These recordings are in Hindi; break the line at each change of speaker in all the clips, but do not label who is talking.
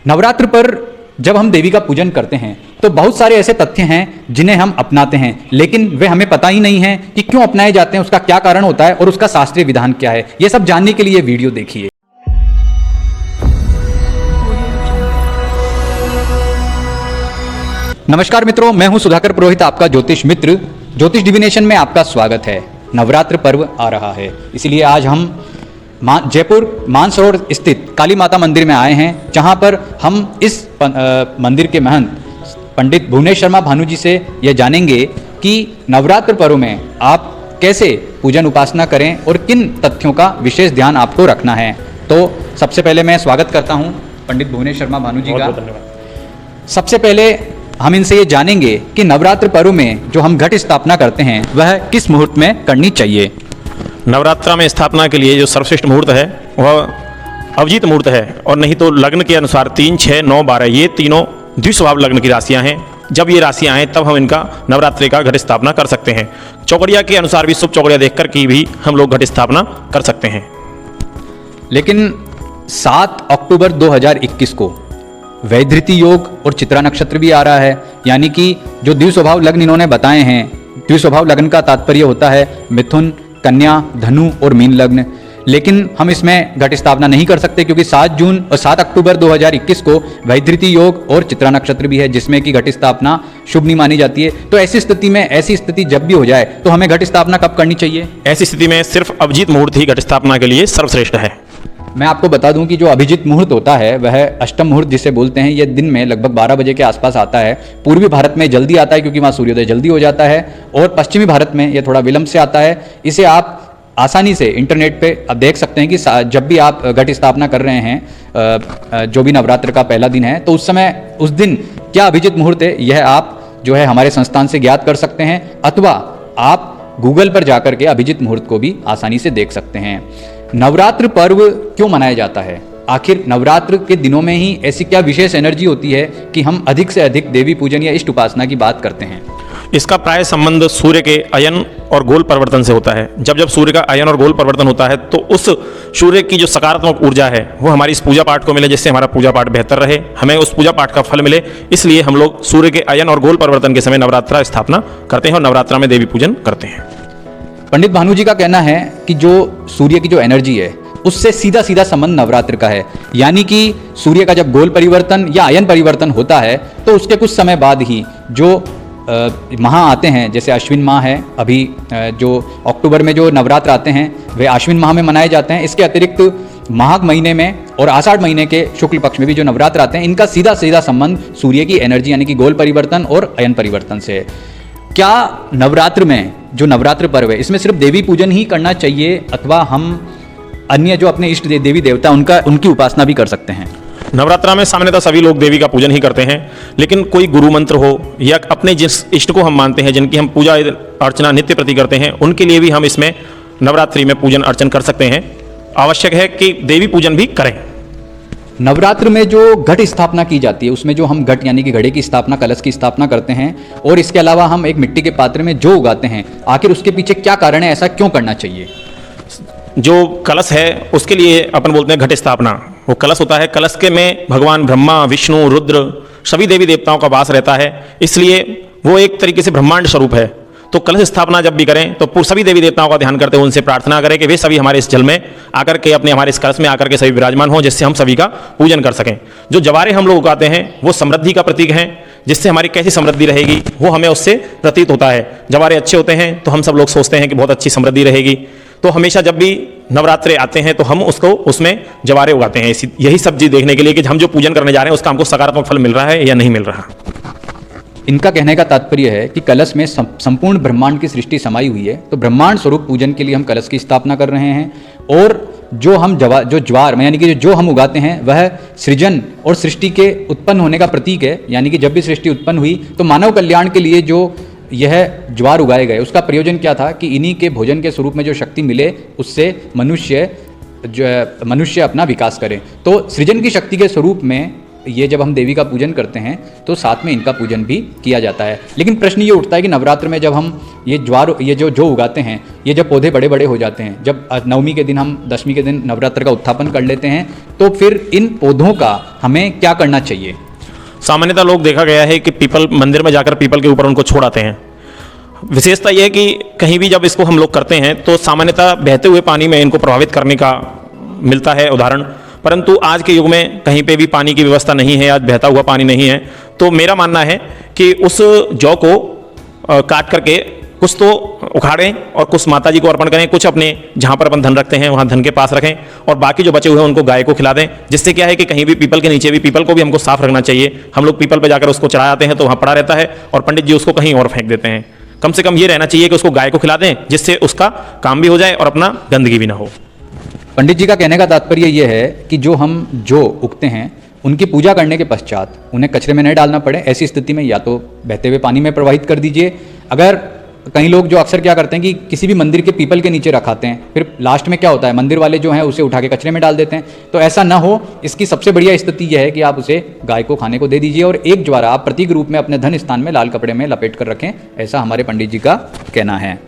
नवरात्र पर जब हम देवी का पूजन करते हैं तो बहुत सारे ऐसे तथ्य हैं जिन्हें हम अपनाते हैं, लेकिन वे हमें पता ही नहीं है कि क्यों अपनाए जाते हैं, उसका क्या कारण होता है और उसका शास्त्रीय विधान क्या है। ये सब जानने के लिए वीडियो देखिए। नमस्कार मित्रों, मैं हूं सुधाकर पुरोहित, आपका ज्योतिष मित्र। ज्योतिष डिविनेशन में आपका स्वागत है। नवरात्र पर्व आ रहा है, इसलिए आज हम जयपुर मानसरोवर स्थित काली माता मंदिर में आए हैं, जहां पर हम इस मंदिर के महंत पंडित भुवनेश शर्मा भानु जी से यह जानेंगे कि नवरात्र पर्व में आप कैसे पूजन उपासना करें और किन तथ्यों का विशेष ध्यान आपको रखना है। तो सबसे पहले मैं स्वागत करता हूं पंडित भुवनेश शर्मा भानु जी का। सबसे पहले हम इनसे ये जानेंगे कि नवरात्र पर्व में जो हम घट स्थापना करते हैं वह किस मुहूर्त में करनी चाहिए।
नवरात्रा में स्थापना के लिए जो सर्वश्रेष्ठ मुहूर्त है वह अभिजीत मुहूर्त है, और नहीं तो लग्न के अनुसार 3, 6, 9, 12 ये तीनों द्विस्वभाव लग्न की राशियां हैं। जब ये राशियां आएँ तब हम इनका नवरात्रि का घट स्थापना कर सकते हैं। चौकड़िया के अनुसार भी शुभ चौकड़िया देखकर की भी हम लोग घट स्थापना कर सकते हैं।
लेकिन 7 अक्टूबर 2021 को वैधृति योग और चित्रा नक्षत्र भी आ रहा है, यानी कि जो द्विस्वभाव लग्न इन्होंने बताए हैं। द्विस्वभाव लग्न का तात्पर्य होता है मिथुन, कन्या, धनु और मीन लग्न। लेकिन हम इसमें घट स्थापना नहीं कर सकते क्योंकि 7 जून और 7 अक्टूबर 2021 को वैधृति योग और चित्रा नक्षत्र भी है, जिसमें कि घट स्थापना शुभ नहीं मानी जाती है। तो ऐसी स्थिति जब भी हो जाए तो हमें घट स्थापना कब करनी चाहिए?
ऐसी स्थिति में सिर्फ अभिजीत मुहूर्त ही घट स्थापना के लिए सर्वश्रेष्ठ है।
मैं आपको बता दूं कि जो अभिजीत मुहूर्त होता है वह अष्टम मुहूर्त जिसे बोलते हैं, यह दिन में लगभग 12 बजे के आसपास आता है। पूर्वी भारत में जल्दी आता है क्योंकि वहाँ सूर्योदय जल्दी हो जाता है, और पश्चिमी भारत में यह थोड़ा विलंब से आता है। इसे आप आसानी से इंटरनेट पे आप देख सकते हैं कि जब भी आप घट स्थापना कर रहे हैं, जो भी नवरात्र का पहला दिन है, तो उस दिन क्या अभिजीत मुहूर्त है, यह आप जो है हमारे संस्थान से ज्ञात कर सकते हैं, अथवा आप गूगल पर जाकर के अभिजीत मुहूर्त को भी आसानी से देख सकते हैं। नवरात्र पर्व क्यों मनाया जाता है? आखिर नवरात्र के दिनों में ही ऐसी क्या विशेष एनर्जी होती है कि हम अधिक से अधिक देवी पूजन या इष्ट उपासना की बात करते हैं?
इसका प्राय संबंध सूर्य के अयन और गोल परिवर्तन से होता है। जब जब सूर्य का अयन और गोल परिवर्तन होता है तो उस सूर्य की जो सकारात्मक ऊर्जा है वो हमारी इस पूजा पाठ को मिले, जिससे हमारा पूजा पाठ बेहतर रहे, हमें उस पूजा पाठ का फल मिले। इसलिए हम लोग सूर्य के अयन और गोल परिवर्तन के समय नवरात्रा स्थापना करते हैं और नवरात्रा में देवी पूजन करते हैं।
पंडित भानु जी का कहना है कि जो सूर्य की जो एनर्जी है उससे सीधा सीधा संबंध नवरात्र का है, यानी कि सूर्य का जब गोल परिवर्तन या अयन परिवर्तन होता है तो उसके कुछ समय बाद ही जो माह आते हैं, जैसे अश्विन माह है, अभी जो अक्टूबर में जो नवरात्र आते हैं वे अश्विन माह में मनाए जाते हैं। इसके अतिरिक्त माघ महीने में और आषाढ़ महीने के शुक्ल पक्ष में भी जो नवरात्र आते हैं, इनका सीधा सीधा संबंध सूर्य की एनर्जी यानी कि गोल परिवर्तन और अयन परिवर्तन से है। क्या नवरात्र में जो नवरात्र पर्व है इसमें सिर्फ देवी पूजन ही करना चाहिए, अथवा हम अन्य जो अपने इष्ट देवी देवता उनकी उपासना भी कर सकते हैं?
नवरात्रा में सामान्यतः सभी लोग देवी का पूजन ही करते हैं, लेकिन कोई गुरु मंत्र हो या अपने जिस इष्ट को हम मानते हैं, जिनकी हम पूजा अर्चना नित्य प्रति करते हैं, उनके लिए भी हम इसमें नवरात्रि में पूजन अर्चन कर सकते हैं। आवश्यक है कि देवी पूजन भी करें।
नवरात्र में जो घट स्थापना की जाती है उसमें जो हम घट यानी कि घड़े की स्थापना, कलश की स्थापना करते हैं, और इसके अलावा हम एक मिट्टी के पात्र में जो उगाते हैं, आखिर उसके पीछे क्या कारण है, ऐसा क्यों करना चाहिए?
जो कलश है उसके लिए अपन बोलते हैं घट स्थापना। वो कलश होता है, कलश के में भगवान ब्रह्मा, विष्णु, रुद्र सभी देवी देवताओं का वास रहता है, इसलिए वो एक तरीके से ब्रह्मांड स्वरूप है। तो कलश स्थापना जब भी करें तो सभी देवी देवताओं का ध्यान करते हुए उनसे प्रार्थना करें कि वे सभी हमारे इस जल में आकर के हमारे इस कलश में आकर के सभी विराजमान हों, जिससे हम सभी का पूजन कर सकें। जो जवारे हम लोग उगाते हैं वो समृद्धि का प्रतीक हैं, जिससे हमारी कैसी समृद्धि रहेगी वो हमें उससे प्रतीत होता है। जवारे अच्छे होते हैं तो हम सब लोग सोचते हैं कि बहुत अच्छी समृद्धि रहेगी। तो हमेशा जब भी नवरात्रे आते हैं तो हम उसमें जवारे उगाते हैं, यही सब चीज देखने के लिए कि हम जो पूजन करने जा रहे हैं उसका हमको सकारात्मक फल मिल रहा है या नहीं मिल रहा।
इनका कहने का तात्पर्य है कि कलश में संपूर्ण ब्रह्मांड की सृष्टि समाई हुई है, तो ब्रह्मांड स्वरूप पूजन के लिए हम कलश की स्थापना कर रहे हैं। और जो हम ज्वार यानी कि जो हम उगाते हैं वह सृजन और सृष्टि के उत्पन्न होने का प्रतीक है, यानी कि जब भी सृष्टि उत्पन्न हुई तो मानव कल्याण के लिए जो यह ज्वार उगाए गए उसका प्रयोजन क्या था कि इन्हीं के भोजन के स्वरूप में जो शक्ति मिले उससे मनुष्य अपना विकास करे। तो सृजन की शक्ति के स्वरूप में ये जब हम देवी का पूजन करते हैं तो साथ में इनका पूजन भी किया जाता है। लेकिन प्रश्न ये उठता है कि नवरात्र में जब हम ये ज्वार ये जो उगाते हैं, ये जब पौधे बड़े बड़े हो जाते हैं, जब नवमी के दिन हम दशमी के दिन नवरात्र का उत्थापन कर लेते हैं, तो फिर इन पौधों का हमें क्या करना चाहिए?
सामान्यतः लोग देखा गया है कि पीपल मंदिर में जाकर पीपल के ऊपर उनको छोड़ाते हैं। विशेषता यह है कि कहीं भी जब इसको हम लोग करते हैं तो सामान्यतः बहते हुए पानी में इनको प्रभावित करने का मिलता है उदाहरण, परंतु आज के युग में कहीं पे भी पानी की व्यवस्था नहीं है, आज बहता हुआ पानी नहीं है। तो मेरा मानना है कि उस जौ को काट करके कुछ तो उखाड़ें और कुछ माता जी को अर्पण करें, कुछ अपने जहाँ पर अपन धन रखते हैं वहाँ धन के पास रखें, और बाकी जो बचे हुए हैं उनको गाय को खिला दें। जिससे क्या है कि कहीं भी पीपल के नीचे भी, पीपल को भी हमको साफ रखना चाहिए। हम लोग पीपल पर जाकर उसको चढ़ा आते हैं तो वहाँ पड़ा रहता है और पंडित जी उसको कहीं और फेंक देते हैं। कम से कम ये रहना चाहिए कि उसको गाय को खिला दें, जिससे उसका काम भी हो जाए और अपना गंदगी भी ना हो।
पंडित जी का कहने का तात्पर्य यह है कि जो हम जो उगते हैं उनकी पूजा करने के पश्चात उन्हें कचरे में नहीं डालना पड़े। ऐसी स्थिति में या तो बहते हुए पानी में प्रवाहित कर दीजिए। अगर कई लोग जो अक्सर क्या करते हैं कि किसी भी मंदिर के पीपल के नीचे रखाते हैं, फिर लास्ट में क्या होता है, मंदिर वाले जो हैं उसे उठा के कचरे में डाल देते हैं। तो ऐसा ना हो, इसकी सबसे बढ़िया स्थिति यह है कि आप उसे गाय को खाने को दे दीजिए और एक ज्वारा आप प्रतीक रूप में अपने धन स्थान में लाल कपड़े में लपेट कर रखें। ऐसा हमारे पंडित जी का कहना है।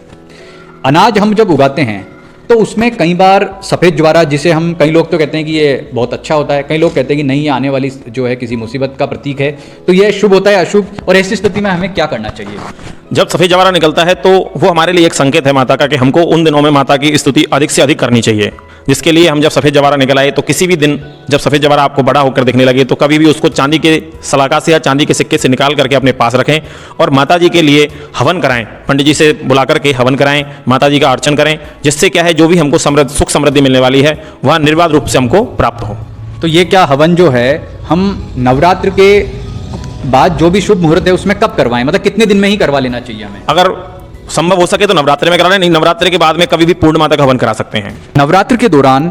अनाज हम जब उगाते हैं तो उसमें कई बार सफ़ेद ज्वारा, जिसे हम कई लोग तो कहते हैं कि ये बहुत अच्छा होता है, कई लोग कहते हैं कि नहीं, ये आने वाली जो है किसी मुसीबत का प्रतीक है, तो ये शुभ होता है अशुभ, और ऐसी स्थिति में हमें क्या करना चाहिए?
जब सफ़ेद जवारा निकलता है तो वो हमारे लिए एक संकेत है माता का कि हमको उन दिनों में माता की स्तुति अधिक से अधिक करनी चाहिए। जिसके लिए हम जब सफ़ेद जवारा निकल आए तो किसी भी दिन जब सफ़ेद जवारा आपको बड़ा होकर दिखने लगे तो कभी भी उसको चांदी के सलाका से या चांदी के सिक्के से निकाल करके अपने पास रखें और माता जी के लिए हवन कराएं। पंडित जी से बुला करके हवन कराएं, माता जी का अर्चन करें, जिससे क्या है जो भी हमको सुख समृद्धि मिलने वाली है वह निर्बाध रूप से हमको प्राप्त हो।
तो ये क्या हवन जो है हम नवरात्र के बाद जो भी शुभ मुहूर्त है उसमें कब करवाएं? मतलब कितने दिन में ही करवा लेना चाहिए हमें?
अगर संभव हो सके तो नवरात्रि में करा लें, नहीं नवरात्रि के बाद में कभी भी पूर्ण माता का हवन करा सकते हैं।
नवरात्र के दौरान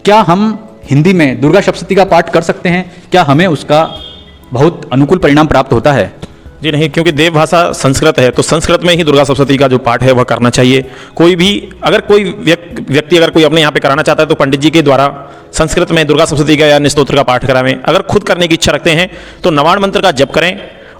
क्या हम हिंदी में दुर्गा सप्तशती का पाठ कर सकते हैं? क्या हमें उसका बहुत अनुकूल परिणाम प्राप्त होता है?
जी नहीं, क्योंकि देव भाषा संस्कृत है तो संस्कृत में ही दुर्गा सप्तशती का जो पाठ है वह करना चाहिए। कोई भी अगर कोई व्यक्ति अगर कोई अपने यहाँ पे कराना चाहता है तो पंडित जी के द्वारा संस्कृत में दुर्गा सप्तशती का या निस्तोत्र का पाठ करावें। अगर खुद करने की इच्छा रखते हैं तो नवाण मंत्र का जप करें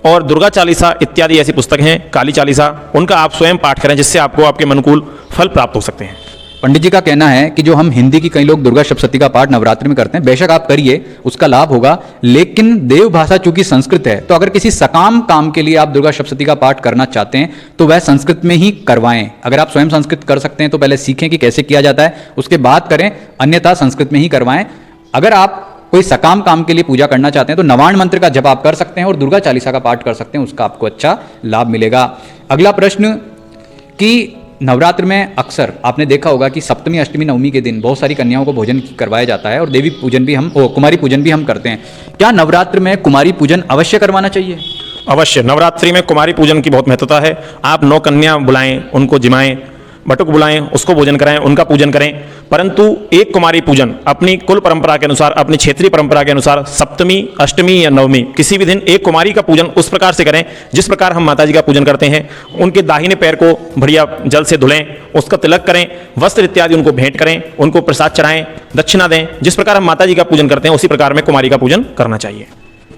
और दुर्गा चालीसा इत्यादि ऐसी पुस्तक हैं, काली चालीसा, उनका आप स्वयं पाठ करें, जिससे आपको आपके अनुकूल फल प्राप्त हो सकते हैं।
पंडित जी का कहना है कि जो हम हिंदी की कई लोग दुर्गा सप्तशती का पाठ नवरात्रि में करते हैं, बेशक आप करिए, उसका लाभ होगा, लेकिन देव भाषा चूंकि संस्कृत है तो अगर किसी सकाम काम के लिए आप दुर्गा सप्तशती का पाठ करना चाहते हैं तो वह संस्कृत में ही करवाएं। अगर आप स्वयं संस्कृत कर सकते हैं तो पहले सीखें कि कैसे किया जाता है, उसके बाद करें, अन्यथा संस्कृत में ही करवाएं। अगर आप कोई सकाम काम के लिए पूजा करना चाहते हैं तो नवाण मंत्र का जप आप कर सकते हैं और दुर्गा चालीसा का पाठ कर सकते हैं, उसका आपको अच्छा लाभ मिलेगा। अगला प्रश्न कि नवरात्र में अक्सर आपने देखा होगा कि सप्तमी, अष्टमी, नवमी के दिन बहुत सारी कन्याओं को भोजन करवाया जाता है और देवी पूजन भी कुमारी पूजन भी हम करते हैं। क्या नवरात्र में कुमारी पूजन अवश्य करवाना चाहिए?
अवश्य, नवरात्रि में कुमारी पूजन की बहुत महत्वता है। आप 9 कन्या बुलाएं, उनको जिमाएं, बटुक बुलाएं, उसको भोजन कराएं, उनका पूजन करें, परंतु एक कुमारी पूजन अपनी कुल परंपरा के अनुसार, अपनी क्षेत्रीय परंपरा के अनुसार सप्तमी, अष्टमी या नवमी किसी भी दिन एक कुमारी का पूजन उस प्रकार से करें जिस प्रकार हम माता जी का पूजन करते हैं। उनके दाहिने पैर को बढ़िया जल से धुलें, उसका तिलक करें, वस्त्र इत्यादि उनको भेंट करें, उनको प्रसाद चढ़ाएं, दक्षिणा दें। जिस प्रकार हम माता जी का पूजन करते हैं उसी प्रकार में कुमारी का पूजन करना चाहिए।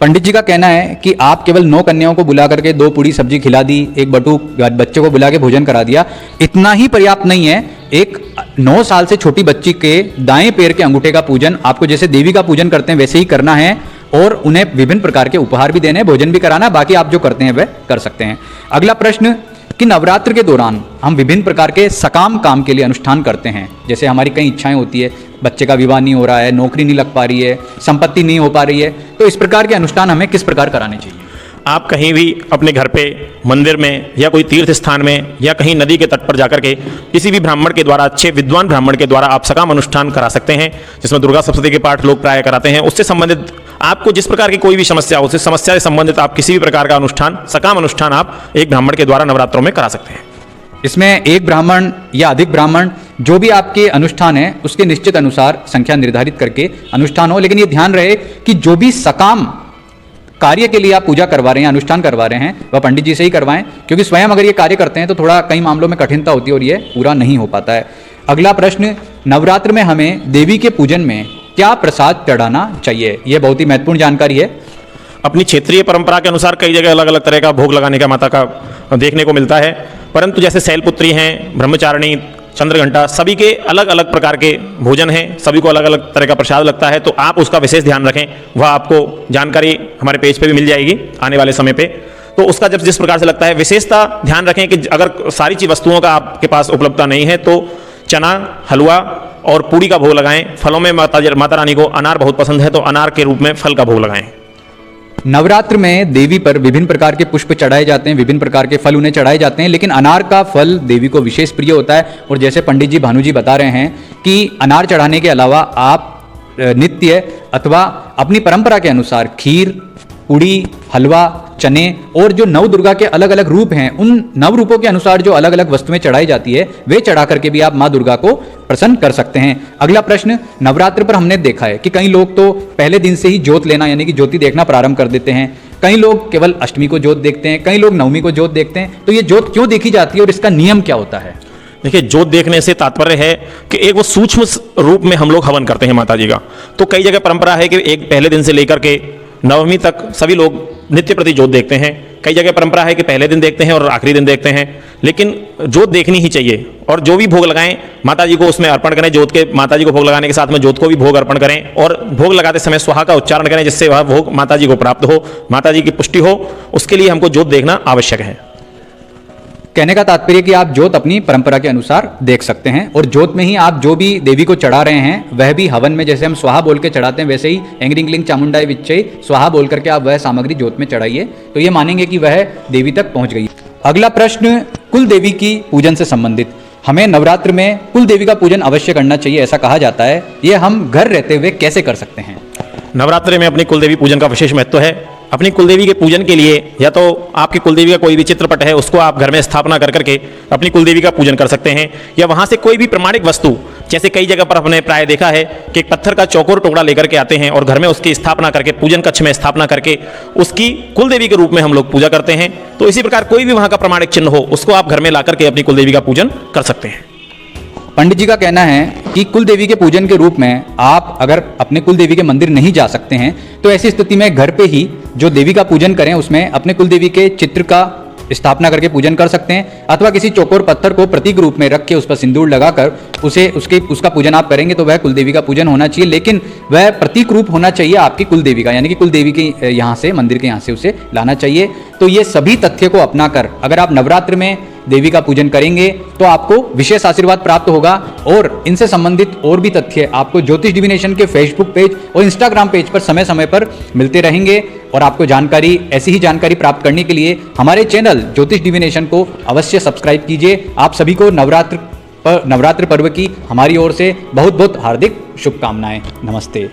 पंडित जी का कहना है कि आप केवल 9 कन्याओं को बुला करके 2 पूड़ी सब्जी खिला दी, एक बटूक बच्चे को बुला के भोजन करा दिया, इतना ही पर्याप्त नहीं है। एक 9 साल से छोटी बच्ची के दाएं पैर के अंगूठे का पूजन आपको जैसे देवी का पूजन करते हैं वैसे ही करना है और उन्हें विभिन्न प्रकार के उपहार भी देने, भोजन भी कराना, बाकी आप जो करते हैं वह कर सकते हैं। अगला प्रश्न कि नवरात्र के दौरान हम विभिन्न प्रकार के सकाम काम के लिए अनुष्ठान करते हैं, जैसे हमारी कई इच्छाएं होती है, बच्चे का विवाह नहीं हो रहा है, नौकरी नहीं लग पा रही है, संपत्ति नहीं हो पा रही है, तो इस प्रकार के अनुष्ठान हमें किस प्रकार कराने चाहिए?
आप कहीं भी अपने घर पे, मंदिर में या कोई तीर्थ स्थान में या कहीं नदी के तट पर जाकर के किसी भी ब्राह्मण के द्वारा, अच्छे विद्वान ब्राह्मण के द्वारा आप सकाम अनुष्ठान करा सकते हैं, जिसमें दुर्गा सप्तशती के पाठ लोग प्राय कराते हैं। उससे संबंधित आपको जिस प्रकार की कोई भी समस्या हो, उस समस्या से संबंधित आप किसी भी प्रकार का अनुष्ठान, सकाम अनुष्ठान आप एक ब्राह्मण के द्वारा नवरात्रों में करा सकते हैं।
इसमें एक ब्राह्मण या अधिक ब्राह्मण, जो भी आपके अनुष्ठान है उसके निश्चित अनुसार संख्या निर्धारित करके अनुष्ठान हो, लेकिन ये ध्यान रहे कि जो भी सकाम कार्य के लिए आप पूजा करवा रहे हैं, अनुष्ठान करवा रहे हैं, वह पंडित जी से ही करवाएं, क्योंकि स्वयं अगर ये कार्य करते हैं तो थोड़ा कई मामलों में कठिनता होती है और ये पूरा नहीं हो पाता है। अगला प्रश्न, नवरात्र में हमें देवी के पूजन में क्या प्रसाद चढ़ाना चाहिए? यह बहुत ही महत्वपूर्ण जानकारी है।
अपनी क्षेत्रीय परंपरा के अनुसार कई जगह अलग अलग तरह का भोग लगाने का माता का देखने को मिलता है, परंतु जैसे शैलपुत्री हैं, ब्रह्मचारिणी, चंद्रघंटा, सभी के अलग अलग प्रकार के भोजन हैं, सभी को अलग अलग तरह का प्रसाद लगता है। तो आप उसका विशेष ध्यान रखें, वह आपको जानकारी हमारे पेज पे भी मिल जाएगी आने वाले समय पे। तो उसका जब जिस प्रकार से लगता है विशेषता ध्यान रखें कि अगर सारी चीज वस्तुओं का आपके पास उपलब्धता नहीं है तो चना, हलवा और पूड़ी का भोग लगाएं। फलों में माता रानी को अनार बहुत पसंद है, तो अनार के रूप में फल का भोग लगाएं।
नवरात्र में देवी पर विभिन्न प्रकार के पुष्प चढ़ाए जाते हैं, विभिन्न प्रकार के फल उन्हें चढ़ाए जाते हैं, लेकिन अनार का फल देवी को विशेष प्रिय होता है। और जैसे पंडित जी, भानु जी बता रहे हैं कि अनार चढ़ाने के अलावा आप नित्य अथवा अपनी परंपरा के अनुसार खीर, पूड़ी, हलवा, चने और जो नव दुर्गा के अलग अलग रूप हैं, उन नव रूपों के अनुसार जो अलग अलग वस्तुएं चढ़ाई जाती है वे चढ़ा करके भी आप माँ दुर्गा को प्रसन्न कर सकते हैं। अगला प्रश्न, नवरात्र पर हमने देखा है कि कई लोग तो पहले दिन से ही ज्योत लेना यानी कि ज्योति देखना प्रारंभ कर देते हैं, कई लोग केवल अष्टमी को ज्योत देखते हैं, कई लोग नवमी को ज्योत देखते हैं। तो ये ज्योत क्यों देखी जाती है और इसका नियम क्या होता है?
देखिए, ज्योत देखने से तात्पर्य है कि एक वो सूक्ष्म रूप में हम लोग हवन करते हैं माता जी का। तो कई जगह परंपरा है कि एक पहले दिन से लेकर के नवमी तक सभी लोग नित्य प्रति ज्योत देखते हैं। कई जगह परंपरा है कि पहले दिन देखते हैं और आखिरी दिन देखते हैं, लेकिन ज्योत देखनी ही चाहिए। और जो भी भोग लगाएं माता जी को उसमें अर्पण करें। ज्योत के माता जी को भोग लगाने के साथ में ज्योत को भी भोग अर्पण करें और भोग लगाते समय स्वाहा का उच्चारण करें, जिससे वह भोग माता जी को प्राप्त हो, माता जी की पुष्टि हो। उसके लिए हमको ज्योत देखना आवश्यक है।
कहने का तात्पर्य कि आप ज्योत अपनी परंपरा के अनुसार देख सकते हैं और ज्योत में ही आप जो भी देवी को चढ़ा रहे हैं वह भी हवन में जैसे हम स्वाहा बोल के चढ़ाते हैं वैसे ही एंग्रिंग क्लिंग चामुंडाई विच्चई स्वाहा बोल करके आप वह सामग्री ज्योत में चढ़ाइए, तो ये मानेंगे कि वह देवी तक पहुंच गई। अगला प्रश्न, कुल देवी की पूजन से संबंधित। हमें नवरात्र में कुल देवी का पूजन अवश्य करना चाहिए ऐसा कहा जाता है, ये हम घर रहते हुए कैसे कर सकते हैं?
नवरात्रि में अपनी कुलदेवी पूजन का विशेष महत्व है। अपनी कुलदेवी के पूजन के लिए या तो आपकी कुलदेवी का कोई भी चित्रपट है उसको आप घर में स्थापना कर करके अपनी कुलदेवी का पूजन कर सकते हैं, या वहां से कोई भी प्रमाणिक वस्तु, जैसे कई जगह पर हमने प्राय देखा है कि एक पत्थर का चौकोर टुकड़ा लेकर के आते हैं और घर में उसकी स्थापना करके पूजन कक्ष में स्थापना करके उसकी कुलदेवी के रूप में हम लोग पूजा करते हैं। तो इसी प्रकार कोई भी वहां का प्रमाणिक चिन्ह हो उसको आप घर में ला करके अपनी कुलदेवी का पूजन कर सकते हैं।
पंडित जी का कहना है कि कुल देवी के पूजन के रूप में आप अगर अपने कुल देवी के मंदिर नहीं जा सकते हैं तो ऐसी स्थिति में घर पे ही जो देवी का पूजन करें उसमें अपने कुल देवी के चित्र का स्थापना करके पूजन कर सकते हैं, अथवा किसी चौकोर पत्थर को प्रतीक रूप में रख के उस पर सिंदूर लगाकर उसका पूजन आप करेंगे तो वह कुल देवी का पूजन होना चाहिए, लेकिन वह प्रतीक रूप होना चाहिए आपकी कुल देवी का, यानी कि कुल देवी के यहाँ से मंदिर के यहाँ से उसे लाना चाहिए। तो ये सभी तथ्य को अपनाकर अगर आप नवरात्र में देवी का पूजन करेंगे तो आपको विशेष आशीर्वाद प्राप्त होगा। और इनसे संबंधित और भी तथ्य आपको ज्योतिष डिविनेशन के फेसबुक पेज और इंस्टाग्राम पेज पर समय समय पर मिलते रहेंगे। और आपको जानकारी, ऐसी ही जानकारी प्राप्त करने के लिए हमारे चैनल ज्योतिष डिविनेशन को अवश्य सब्सक्राइब कीजिए। आप सभी को नवरात्र पर्व की हमारी ओर से बहुत बहुत हार्दिक शुभकामनाएं। नमस्ते।